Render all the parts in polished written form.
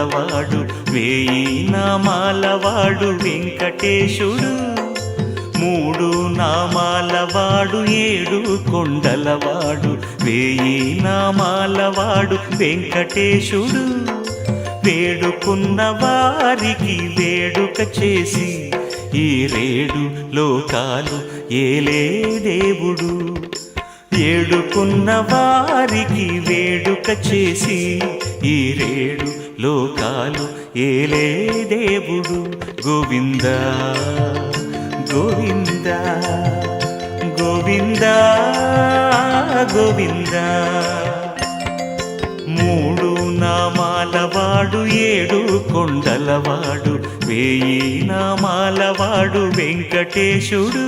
కొండలవాడు వేయి నామాలవాడు వెంకటేశుడు మూడు నామాలవాడు ఏడు కొండలవాడు వేయి నామాలవాడు వెంకటేశుడు వేడుకున్న వారికి వేడుక చేసి ఈ రేడు లోకాలు ఏలే దేవుడు ఏడుకున్న వారికి వేడుక చేసి ఈ రేడు లోకాలు ఏలే దేవుడు గోవింద గోవింద గోవింద గోవింద మూడు నామాలవాడు ఏడు కొండలవాడు వేయి నామాలవాడు వెంకటేశుడు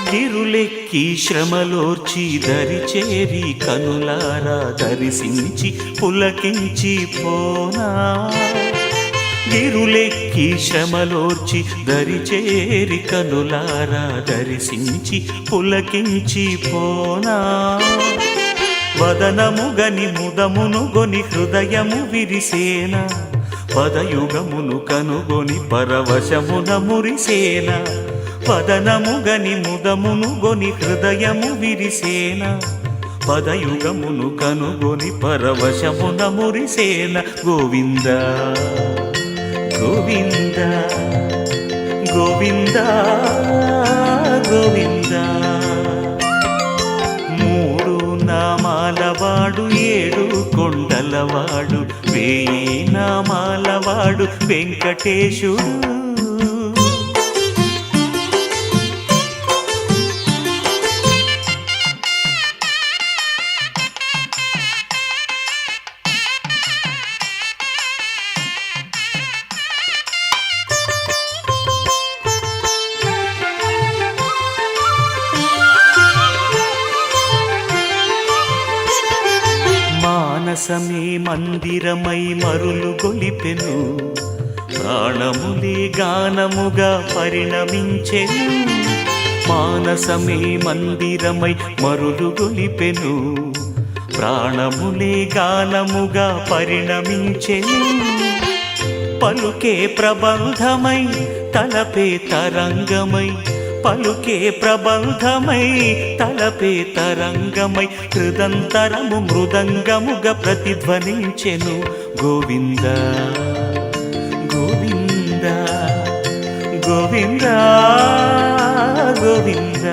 గిరులెక్కి శ్రమలోర్చి దరిచేరి కనులారా దర్శించి పులకించి పోనా గిరులెక్కి శ్రమలోర్చి దరిచేరి కనులారా దర్శించి పులకించి పోనా వదనముగని ముదమును గొని హృదయము విరిసేన పదయుగమును కనుగొని పరవశమున మురిసేన పదనముగని ముదమును గొని హృదయము విరిసేన పదయుగమును కనుగొని పరవశమున మురిసేన గోవింద గోవింద గోవింద గోవింద మూడు నామాలవాడు ఏడు కొండలవాడు వేయి నామాలవాడు వెంకటేశుడు మానసమే మందిరమై మరులు గొలిపెను ప్రాణములే గానముగా పరిణమించెను మానసమే మందిరమై మరులు గొలిపెను ప్రాణములే గానముగా పరిణమించెను పలుకే ప్రబంధమై తలపే తరంగమై పలుకే ప్రబంధమై తలపే తరంగమై హృదంతరము మృదంగముగా ప్రతిధ్వనించెను గోవింద గోవింద గోవింద గోవింద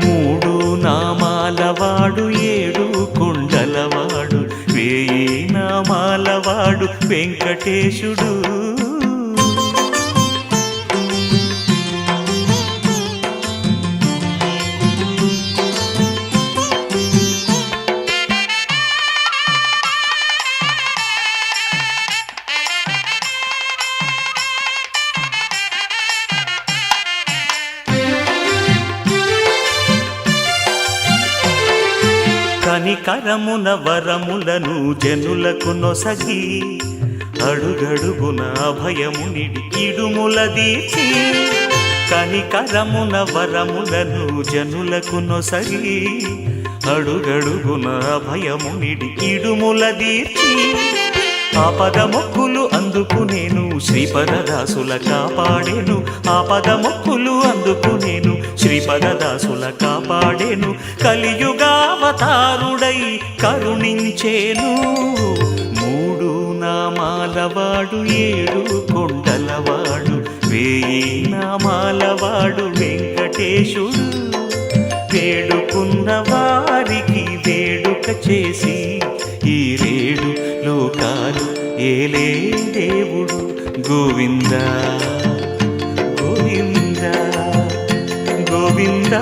మూడు నామాలవాడు ఏడు కొండలవాడు వేయి నామాలవాడు వెంకటేశుడు కనికరమున వరములను జనులకు నొసగి అడుగడుగున అభయమునిడి ఇడుముల దీచి కనికరమున వరములను జనులకు నొసగి అడుగడుగున అభయమునిడి ఇడుముల దీచి ఆపద మొక్కులు అందుకు నేను శ్రీపదదాసుల కాపాడేను ఆపద మొక్కులు అందుకు నేను శ్రీపదదాసుల కాపాడేను కలియుగావతారుడై కరుణించేను మూడు నామాలవాడు ఏడు కొండలవాడు వేయి నామాలవాడు వెంకటేశుడు వేడుకున్న వారికి వేడుక చేసి ఈ రేడు లోకాలు ఏలే దేవుడు గోవింద గోవింద గోవింద